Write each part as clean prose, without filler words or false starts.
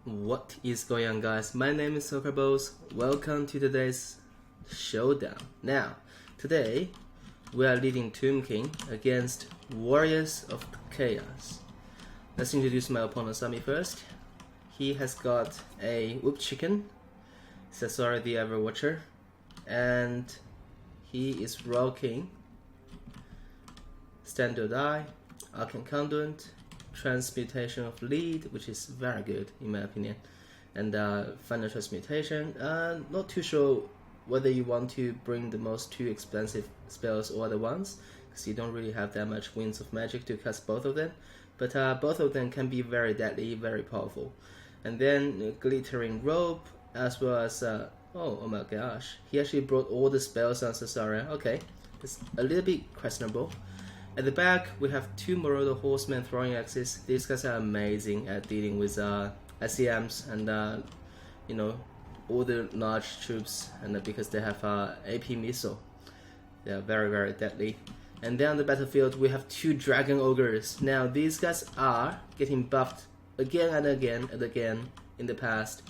What is going on, guys? My name is Soccerbos. Welcome to today's showdown. Now, today we are leading Tomb King against Warriors of Chaos. Let's introduce my opponent Sami first. He has got a whooped chicken, Cesare the Everwatcher, and he is rocking Stand or Die, Arcane Conduit, Transmutation of Lead, which is very good in my opinion, and Final Transmutation. Not too sure whether you want to bring the most two expensive spells or the ones, because you don't really have that much Winds of Magic to cast both of them, but both of them can be very deadly, very powerful. And then Glittering Robe, as well as oh my gosh, he actually brought all the spells on Cesare. Okay, it's a little bit questionable. At the back, we have two Marauder Horsemen throwing axes. These guys are amazing at dealing with SCMs and you know, all the large troops, and because they have AP missile, they are very deadly. And then on the battlefield, we have two Dragon Ogres. Now these guys are getting buffed again and again and again in the past,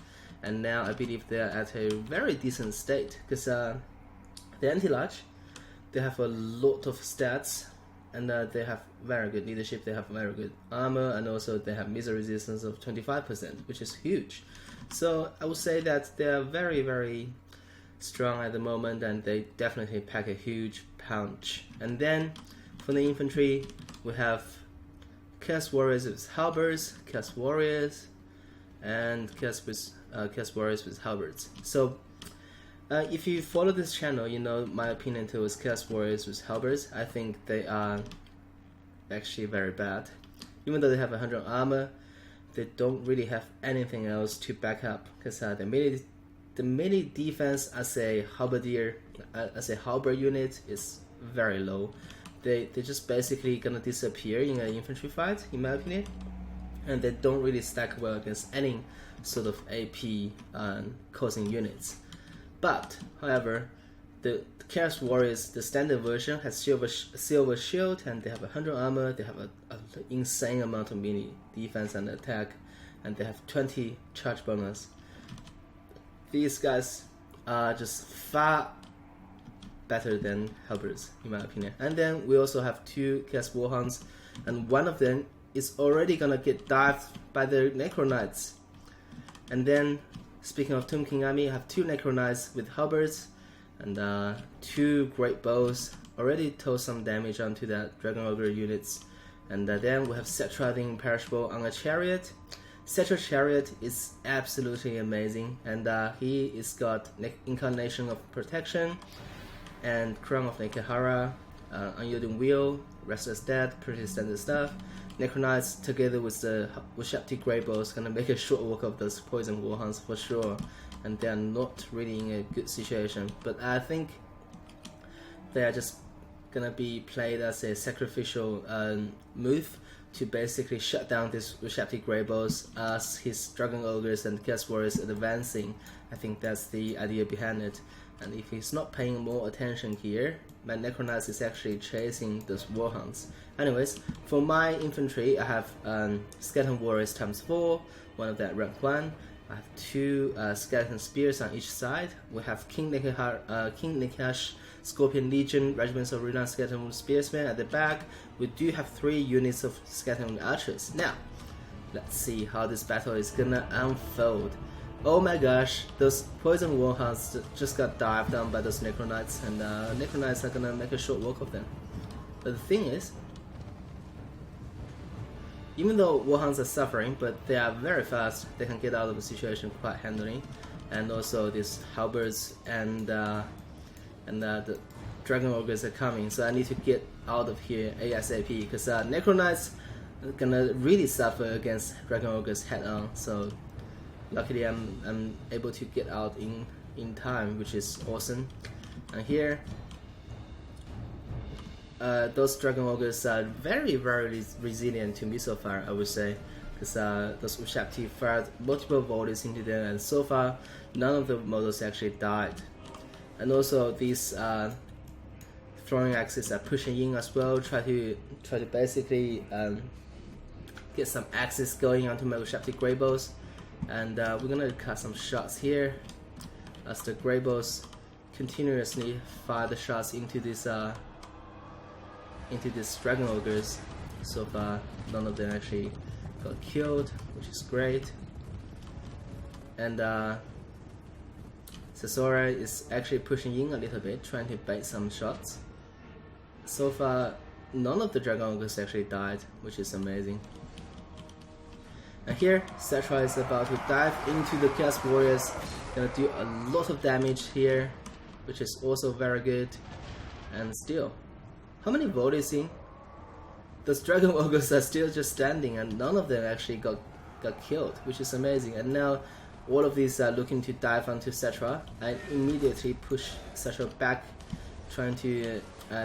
and now I believe they are at a very decent state because the Anti-Large, they have a lot of stats. And they have very good leadership, they have very good armor, and also they have missile resistance of 25%, which is huge. So I would say that they are very strong at the moment, and they definitely pack a huge punch. And then for the infantry, we have Chaos Warriors with halberds, Chaos Warriors, and Chaos Warriors with halberds. So if you follow this channel, you know my opinion towards Chaos Warriors with halberds. I think they are actually very bad. Even though they have 100 armor, they don't really have anything else to back up, because the melee defense as a halberdier, as a halberd unit, is very low. They're just basically gonna disappear in an infantry fight, in my opinion, and they don't really stack well against any sort of AP causing units. But, however, the Chaos Warriors, the standard version, has silver shield, and they have 100 armor, they have an insane amount of melee defense and attack, and they have 20 charge bonus. These guys are just far better than halberds, in my opinion. And then we also have two Chaos Warhounds, and one of them is already gonna get dived by the Necro Knights. And then, speaking of Tomb King army, I have two Necro Knights with halberds and two Great Bows, already told some damage onto that Dragon Ogre units. And then we have Cetra the Imperishable on a Chariot. Cetra Chariot is absolutely amazing, and he is got Incarnation of Protection and Crown of Nekahara, Unyielding Wheel, Restless Dead, pretty standard stuff. Necro Knights together with the Shapti Grey Bows gonna make a short work of those Poison Warhounds for sure, and they are not really in a good situation. But I think they are just gonna be played as a sacrificial move to basically shut down this Shapti Grey Bows as his Dragon Ogres and Chaos Warriors advancing. I think that's the idea behind it. And if he's not paying more attention here, my Necro Knights is actually chasing those Warhounds. Anyways, for my infantry, I have Skeleton Warriors ×4, one of that rank 1. I have two Skeleton Spears on each side. We have King Nakash Scorpion Legion, Regiments of Renowned Skeleton Spearsmen at the back. We do have 3 units of Skeleton Archers. Now, let's see how this battle is gonna unfold. Oh my gosh, those Poison Warhounds just got dived down by those Necro Knights, and Necro Knights are gonna make a short work of them. But the thing is, even though Warhounds are suffering, but they are very fast, they can get out of the situation quite handily. And also these halberds and the Dragon Ogres are coming, so I need to get out of here ASAP, because Necro Knights are gonna really suffer against Dragon Ogres head on. So luckily I'm able to get out in time, which is awesome. And here, those Dragon Ogres are very resilient to missile fire, I would say, because those Ushapti fired multiple volleys into them, and so far none of the models actually died. And also these throwing axes are pushing in as well, try to basically get some axes going onto my Shapti Grey Bows. And we're gonna cut some shots here as the Grey Boss continuously fire the shots into this Dragon Ogres. So far, none of them actually got killed, which is great. And Sasora is actually pushing in a little bit, trying to bait some shots. So far, none of the Dragon Ogres actually died, which is amazing. And here, Cetra is about to dive into the Chaos Warriors, gonna do a lot of damage here, which is also very good. And still, how many votes is in? Those Dragon Ogres are still just standing, and none of them actually got killed, which is amazing. And now all of these are looking to dive onto Cetra. I immediately push Cetra back, trying to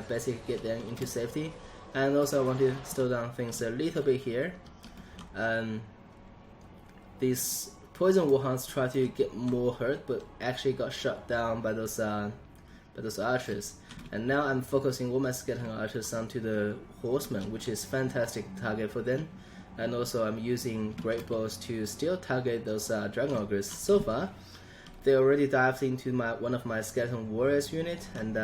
basically get them into safety. And also I want to slow down things a little bit here. These Poison Warhounds try to get more hurt, but actually got shot down by those archers. And now I'm focusing all my skeleton archers onto the horsemen, which is fantastic target for them. And also I'm using Great Bows to still target those Dragon Ogres. So far, they already dived into one of my Skeleton Warriors unit and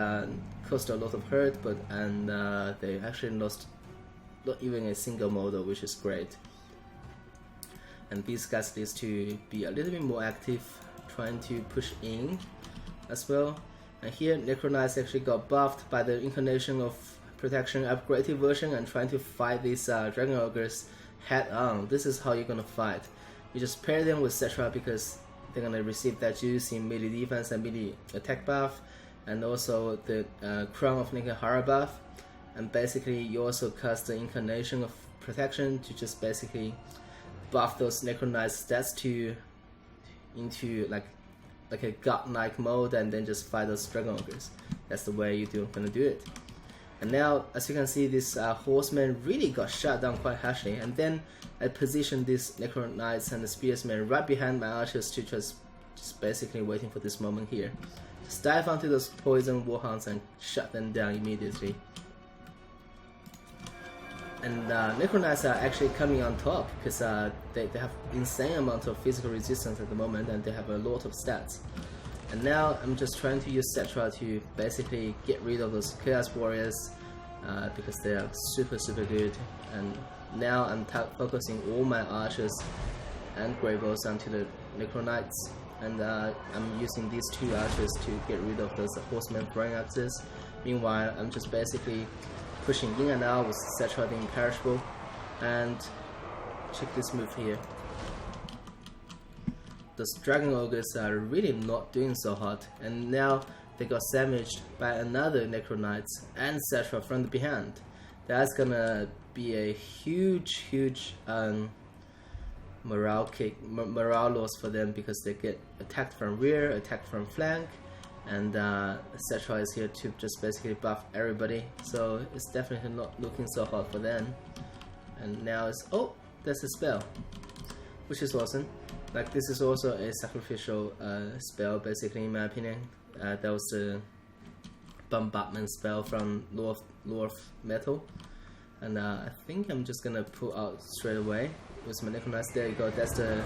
caused a lot of hurt, but they actually lost not even a single model, which is great. And these guys need to be a little bit more active, trying to push in as well. And here Necroknights actually got buffed by the Incarnation of Protection upgraded version and trying to fight these Dragon Ogres head on. This is how you're gonna fight. You just pair them with Cetra because they're gonna receive that juicy melee defense and melee attack buff, and also the Crown of Nekahara buff. And basically you also cast the Incarnation of Protection to just basically buff those Necroknights stats into like a godlike mode, and then just fight those Dragon Ogres. That's the way you're gonna do it. And now, as you can see, this horseman really got shot down quite harshly. And then I positioned these Necroknights and the Spearsmen right behind my archers to just basically waiting for this moment here. Just dive onto those Poison Warhounds and shut them down immediately. And Necroknights are actually coming on top because they have insane amount of physical resistance at the moment, and they have a lot of stats. And now I'm just trying to use Cetra to basically get rid of those Chaos Warriors because they are super good. And now I'm focusing all my archers and Grey Bows onto the Necroknights, and I'm using these two archers to get rid of those horsemen throwing axes. Meanwhile, I'm just basically pushing in and out with Cetra the Imperishable. And check this move here. Those Dragon Ogres are really not doing so hot, and now they got sandwiched by another Necroknights and Cetra from the behind. That's gonna be a huge morale loss for them, because they get attacked from rear, attacked from flank, and Cetra is here to just basically buff everybody, so it's definitely not looking so hot for them. And now it's, oh, that's a spell, which is awesome. Like, this is also a sacrificial spell, basically, in my opinion. That was the bombardment spell from Lord of Metal, and I think I'm just gonna pull out straight away with my Necroknights. There you go. That's the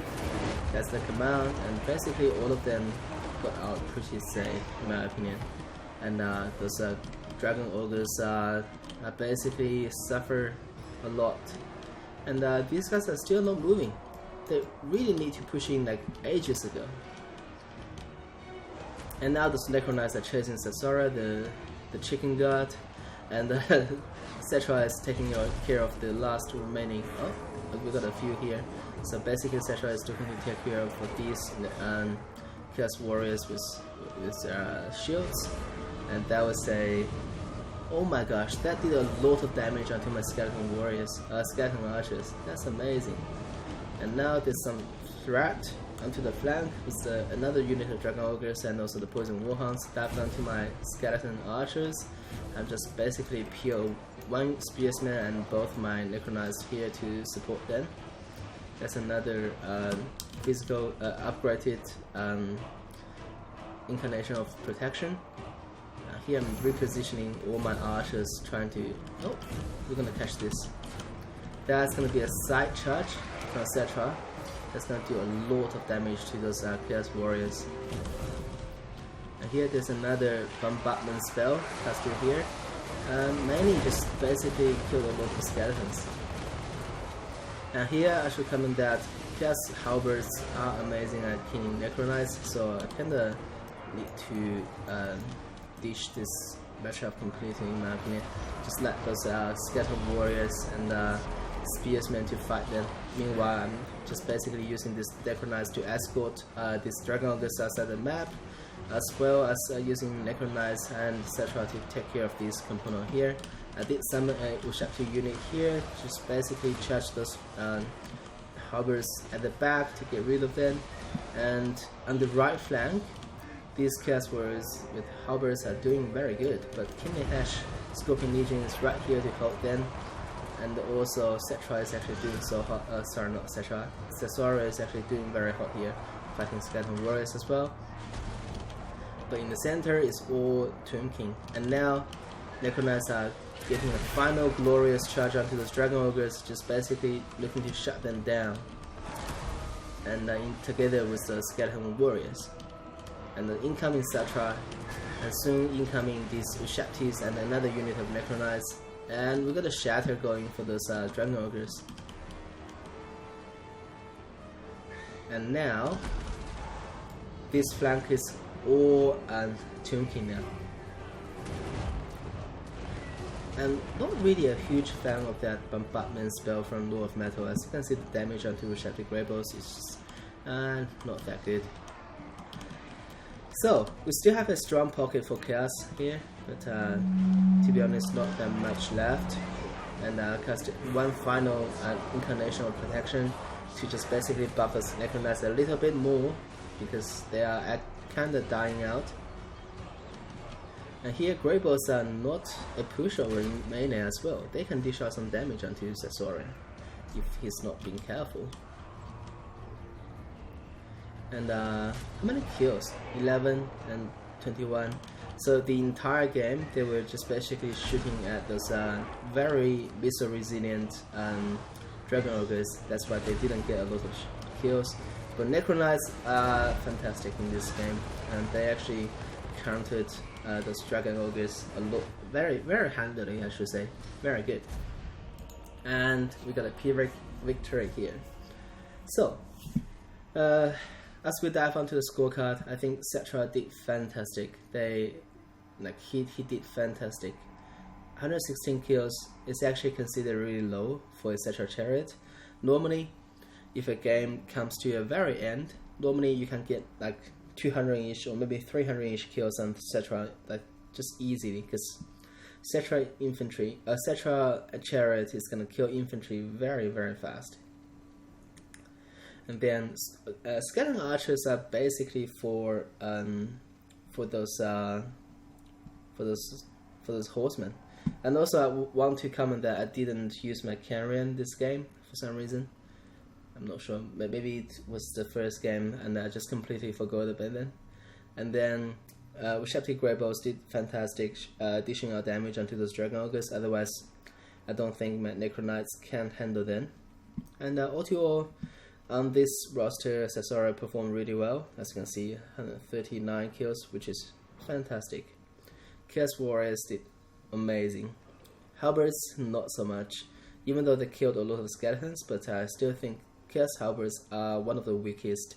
command, and basically all of them got out pretty safe, in my opinion. And those Dragon Ogres basically suffer a lot, and these guys are still not moving. They really need to push in like ages ago. And now the Necroknights are chasing Sasora, the chicken god, and Cetra is taking care of the last remaining. Oh, we got a few here. So basically Cetra is looking to take care of these Chaos Warriors with shields. And that was a, oh my gosh, that did a lot of damage onto my Skeleton Warriors, Skeleton Archers. That's amazing. And now there's some threat onto the flank with another unit of Dragon Ogres and also the Poison Warhounds dived onto my Skeleton Archers. I'm just basically PO one Spearsman and both my Necroknights here to support them. That's another physical upgraded Incarnation of Protection. Here I'm repositioning all my archers, trying to, oh, we're gonna catch this. That's gonna be a side charge from Cetra, That's gonna do a lot of damage to those Chaos Warriors. And here there's another bombardment spell casted here. Mainly just basically kill a lot of skeletons. And here I should comment that Chaos Halberds are amazing at killing Necronites, so I kinda need to ditch this matchup completely in my opinion. Just let those Skeleton Warriors and Spearsmen to fight them. Meanwhile, I'm just basically using this Necronites to escort this Dragon Augurs outside the map, as well as using Necronites and etc. to take care of this component here. I did summon a Ushakti unit here, just basically charge those Halberds at the back to get rid of them. And on the right flank, these Chaos Warriors with Halberds are doing very good, but Kingly Hash Scorpion Legion is right here to help them. And also Cetra is actually doing so hot, sorry not Cetra, Cesora is actually doing very hot here, fighting Skeleton Warriors as well. But in the center is all Tomb King, and now Necronites are getting a final glorious charge onto those Dragon Augurs, just basically looking to shut them down. And together with the Skeleton Warriors. And the incoming Cetra, and soon incoming these Ushaktis and another unit of Necronites. And we got a Shatter going for those Dragon Augurs. And now, this flank is all Tomb King now. And not really a huge fan of that bombardment spell from Lord of Metal. As you can see, the damage onto Ushakti Greybolts is just, not that good. So, we still have a strong pocket for Chaos here, but to be honest, not that much left. And cast one final incarnation of protection to just basically buff us Necronites a little bit more, because they are kinda dying out. And here Greybolts are not a pushover in melee as well. They can dish out some damage onto Cesorian if he's not being careful. And how many kills? 11 and 21. So the entire game they were just basically shooting at those very missile resilient Dragon Augurs. That's why they didn't get a lot of kills. But Necronites are fantastic in this game, and they actually countered those Dragon Augurs a lot, very handily, I should say, very good. And we got a Pyrrhic victory here. So, as we dive onto the scorecard, I think Cetra did fantastic. He did fantastic. 116 kills is actually considered really low for a Cetra Chariot. Normally, if a game comes to a very end, normally you can get like 200-ish or maybe 300-ish kills on Cetra, like just easily, because Cetra Chariot is gonna kill infantry very fast. And then Skeleton Archers are basically for those horsemen. And also I want to comment that I didn't use my Carrion this game for some reason. I'm not sure, maybe it was the first game and I just completely forgot about it. And then Ushakti Greybolts did fantastic dishing out damage onto those Dragon Augurs, otherwise I don't think my Necronites can handle them. And all to all, on this roster, Cesora performed really well. As you can see, 139 kills, which is fantastic. Chaos Warriors did amazing. Halberds, not so much, even though they killed a lot of skeletons, but I still think Chaos Halberds are one of the weakest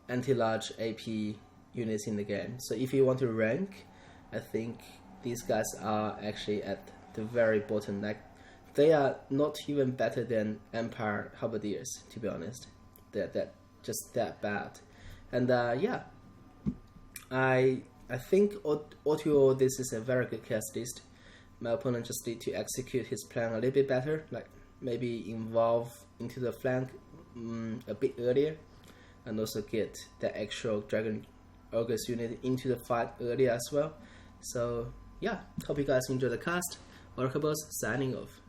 anti-large AP units in the game. So if you want to rank, I think these guys are actually at the very bottom. Like, they are not even better than Empire Halberdiers, to be honest. They're just that bad. And yeah, I think all to all, this is a very good cast list. My opponent just need to execute his plan a little bit better, like maybe involve into the flank a bit earlier, and also get the actual Dragon Augurs unit into the fight earlier as well. So yeah, hope you guys enjoy the cast. Oracleballs signing off.